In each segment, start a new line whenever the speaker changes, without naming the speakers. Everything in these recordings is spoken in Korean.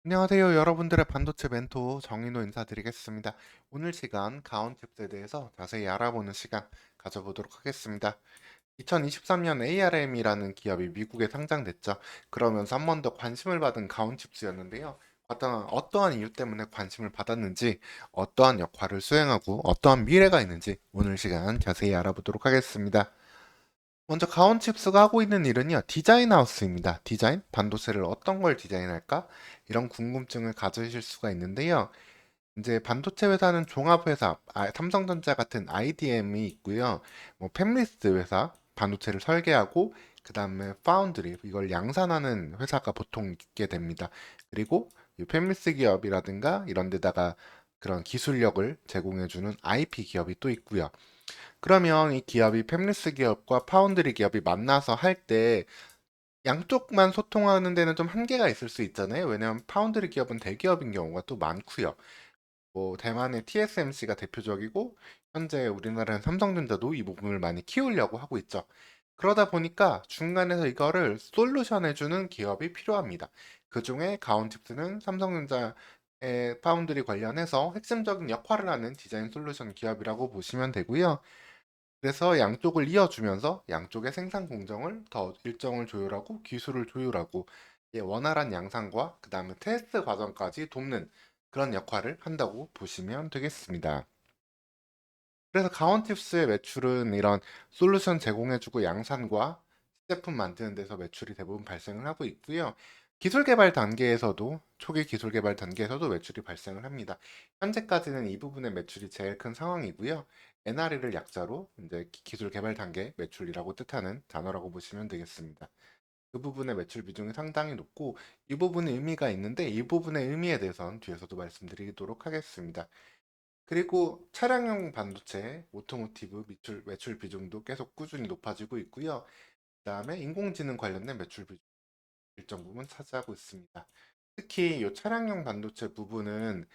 안녕하세요. 여러분들의 반도체 멘토 정인호 인사드리겠습니다. 오늘 시간 가온칩스에 대해서 자세히 알아보는 시간 가져보도록 하겠습니다. 2023년 ARM이라는 기업이 미국에 상장됐죠. 그러면서 한 번 더 관심을 받은 가온칩스였는데요. 어떠한 이유 때문에 관심을 받았는지, 어떠한 역할을 수행하고 어떠한 미래가 있는지 오늘 시간 자세히 알아보도록 하겠습니다. 먼저 가온칩스가 하고 있는 일은요, 디자인 하우스입니다. 디자인? 반도체를 어떤 걸 디자인할까? 이런 궁금증을 가지실 수가 있는데요. 이제 반도체 회사는 종합회사, 삼성전자 같은 IDM이 있고요. 뭐 팹리스 회사, 반도체를 설계하고 그 다음에 파운드리, 이걸 양산하는 회사가 보통 있게 됩니다. 그리고 이 팹리스 기업이라든가 이런 데다가 그런 기술력을 제공해주는 IP 기업이 또 있고요. 그러면 이 기업이 팹리스 기업과 파운드리 기업이 만나서 할 때 양쪽만 소통하는 데는 좀 한계가 있을 수 있잖아요. 왜냐하면 파운드리 기업은 대기업인 경우가 또 많고요. 뭐 대만의 TSMC가 대표적이고 현재 우리나라는 삼성전자도 이 부분을 많이 키우려고 하고 있죠. 그러다 보니까 중간에서 이거를 솔루션해주는 기업이 필요합니다. 그중에 가온칩스는 삼성전자의 파운드리 관련해서 핵심적인 역할을 하는 디자인 솔루션 기업이라고 보시면 되고요. 그래서 양쪽을 이어주면서 양쪽의 생산 공정을 더 일정을 조율하고 기술을 조율하고 원활한 양산과 그 다음에 테스트 과정까지 돕는 그런 역할을 한다고 보시면 되겠습니다. 그래서 가온팁스의 매출은 이런 솔루션 제공해주고 양산과 제품 만드는 데서 매출이 대부분 발생을 하고 있고요. 기술 개발 단계에서도 초기 기술 개발 단계에서도 매출이 발생을 합니다. 현재까지는 이 부분의 매출이 제일 큰 상황이고요. NRE를 약자로 이제 기술 개발 단계 매출이라고 뜻하는 단어라고 보시면 되겠습니다. 그 부분의 매출 비중이 상당히 높고 이 부분의 의미가 있는데 이 부분의 의미에 대해서는 뒤에서도 말씀드리도록 하겠습니다. 그리고 차량용 반도체, 오토모티브 매출 비중도 계속 꾸준히 높아지고 있고요. 그다음에 인공지능 관련된 매출 비중 일정 부분 차지하고 있습니다. 특히 이 차량용 반도체 부분은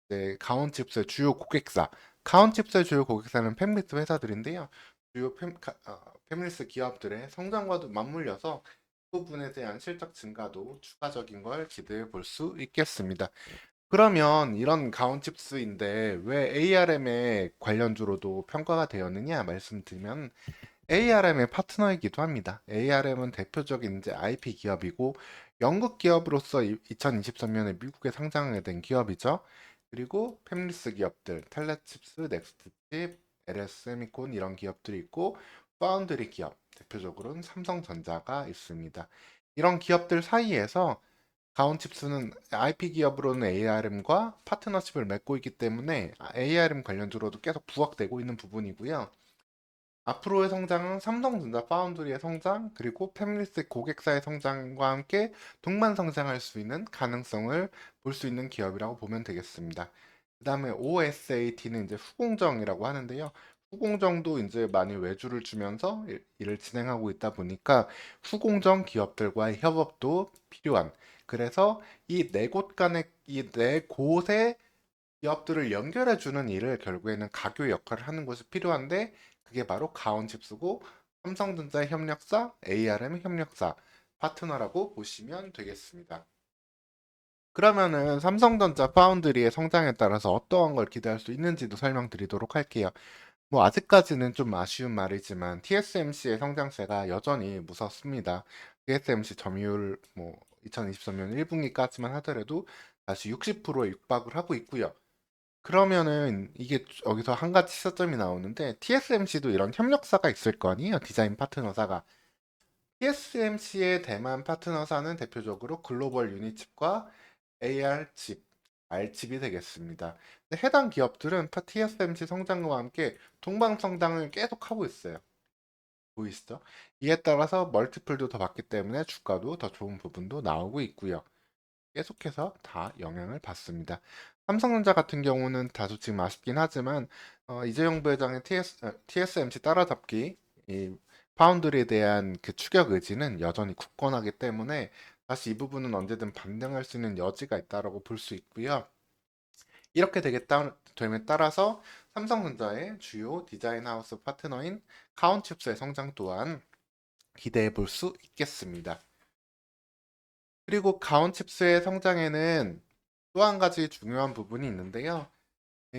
이제 가온칩스의 주요 고객사, 가온칩스의 주요 고객사는 팹리스 회사들인데요. 팹리스 기업들의 성장과도 맞물려서 그 부분에 대한 실적 증가도 추가적인 걸 기대해 볼 수 있겠습니다. 그러면 이런 가온칩스인데 왜 ARM의 관련주로도 평가가 되었느냐 말씀드리면 ARM의 파트너이기도 합니다. ARM은 대표적인 이제 IP 기업이고 영국 기업으로서 2023년에 미국에 상장이 된 기업이죠. 그리고 팹리스 기업들, 텔레칩스, 넥스트칩, LS세미콘 이런 기업들이 있고 파운드리 기업, 대표적으로는 삼성전자가 있습니다. 이런 기업들 사이에서 가온칩스는 IP 기업으로는 ARM과 파트너십을 맺고 있기 때문에 ARM 관련주로도 계속 부각되고 있는 부분이고요. 앞으로의 성장은 삼성전자 파운드리의 성장, 그리고 팹리스 고객사의 성장과 함께 동반 성장할 수 있는 가능성을 볼 수 있는 기업이라고 보면 되겠습니다. 그 다음에 OSAT는 이제 후공정이라고 하는데요. 후공정도 이제 많이 외주를 주면서 일을 진행하고 있다 보니까 후공정 기업들과의 협업도 필요한. 그래서 이 네 곳 간의 이 네 곳의 기업들을 연결해 주는 일을 결국에는 가교 역할을 하는 것이 필요한데 그게 바로 가온칩스고 삼성전자 협력사, ARM 협력사, 파트너라고 보시면 되겠습니다. 그러면은 삼성전자 파운드리의 성장에 따라서 어떠한 걸 기대할 수 있는지도 설명드리도록 할게요. 뭐 아직까지는 좀 아쉬운 말이지만 TSMC의 성장세가 여전히 무섭습니다. TSMC 점유율 뭐 2023년 1분기까지만 하더라도 다시 60%에 육박을 하고 있고요. 그러면은 이게 여기서 한 가지 시사점이 나오는데 TSMC도 이런 협력사가 있을 거 아니에요? 디자인 파트너사가. TSMC의 대만 파트너사는 대표적으로 글로벌 유니칩과 AR칩, R칩이 되겠습니다. 근데 해당 기업들은 TSMC 성장과 함께 동방성장을 계속하고 있어요. 보이시죠? 이에 따라서 멀티플도 더 받기 때문에 주가도 더 좋은 부분도 나오고 있고요. 계속해서 다 영향을 받습니다. 삼성전자 같은 경우는 다소 지금 아쉽긴 하지만 이재용 부회장의 TSMC 따라잡기, 이 파운드리에 대한 그 추격 의지는 여전히 굳건하기 때문에 다시 이 부분은 언제든 반등할 수 있는 여지가 있다라고 볼 수 있고요. 이렇게 됨에 따라서 삼성전자의 주요 디자인 하우스 파트너인 카운칩스의 성장 또한 기대해 볼 수 있겠습니다. 그리고 가온칩스의 성장에는 또 한 가지 중요한 부분이 있는데요.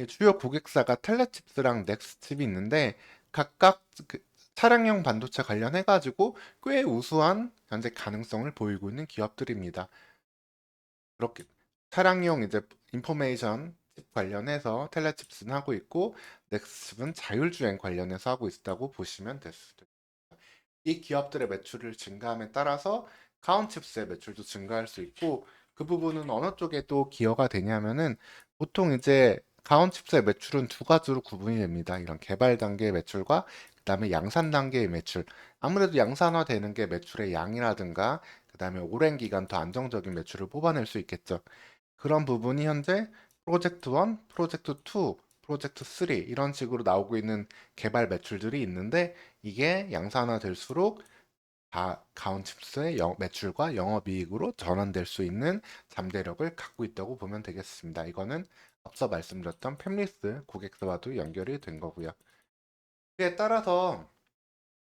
주요 고객사가 텔레칩스랑 넥스칩이 있는데 각각 그 차량용 반도체 관련해 가지고 꽤 우수한 현재 가능성을 보이고 있는 기업들입니다. 그렇게 차량용 이제 인포메이션 칩 관련해서 텔레칩스는 하고 있고 넥스칩은 자율주행 관련해서 하고 있다고 보시면 됐습니다. 이 기업들의 매출을 증가함에 따라서 가온칩스의 매출도 증가할 수 있고 그 부분은 어느 쪽에 또 기여가 되냐면은 보통 이제 가온칩스의 매출은 두 가지로 구분이 됩니다. 이런 개발 단계의 매출과 그다음에 양산 단계의 매출. 아무래도 양산화되는 게 매출의 양이라든가 그다음에 오랜 기간 더 안정적인 매출을 뽑아낼 수 있겠죠. 그런 부분이 현재 프로젝트 1, 프로젝트 2, 프로젝트 3 이런 식으로 나오고 있는 개발 매출들이 있는데 이게 양산화 될수록 가온칩스의 매출과 영업이익으로 전환될 수 있는 잠재력을 갖고 있다고 보면 되겠습니다. 이거는 앞서 말씀드렸던 팹리스 고객사와도 연결이 된 거고요. 그에 따라서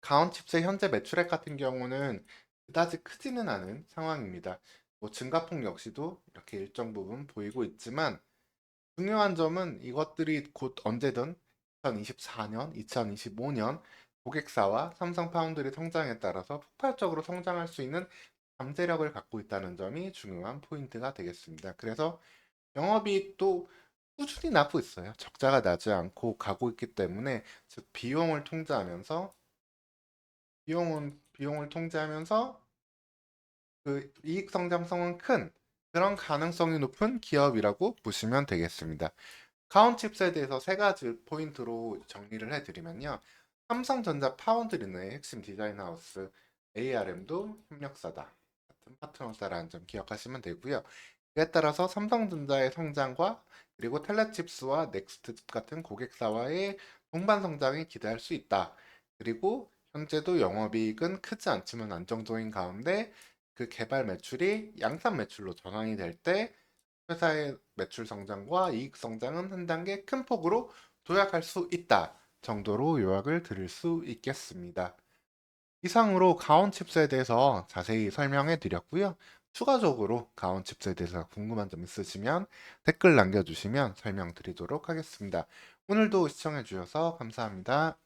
가온칩스의 현재 매출액 같은 경우는 그다지 크지는 않은 상황입니다. 뭐 증가폭 역시도 이렇게 일정 부분 보이고 있지만 중요한 점은 이것들이 곧 언제든 2024년, 2025년 고객사와 삼성 파운드리 성장에 따라서 폭발적으로 성장할 수 있는 잠재력을 갖고 있다는 점이 중요한 포인트가 되겠습니다. 그래서 영업이익도 꾸준히 나고 있어요. 적자가 나지 않고 가고 있기 때문에 즉 비용을 통제하면서 그 이익 성장성은 큰 그런 가능성이 높은 기업이라고 보시면 되겠습니다. 카운칩스에 대해서 세 가지 포인트로 정리를 해드리면요. 삼성전자 파운드리의 핵심 디자인 하우스 ARM도 협력사다. 같은 파트너사라는 점 기억하시면 되고요. 그에 따라서 삼성전자의 성장과 그리고 텔레칩스와 넥스트칩 같은 고객사와의 동반 성장이 기대할 수 있다. 그리고 현재도 영업이익은 크지 않지만 안정적인 가운데 그 개발 매출이 양산 매출로 전환이 될때 회사의 매출 성장과 이익 성장은 한 단계 큰 폭으로 도약할 수 있다 정도로 요약을 드릴 수 있겠습니다. 이상으로 가온칩스에 대해서 자세히 설명해 드렸고요. 추가적으로 가온칩스에 대해서 궁금한 점 있으시면 댓글 남겨주시면 설명드리도록 하겠습니다. 오늘도 시청해 주셔서 감사합니다.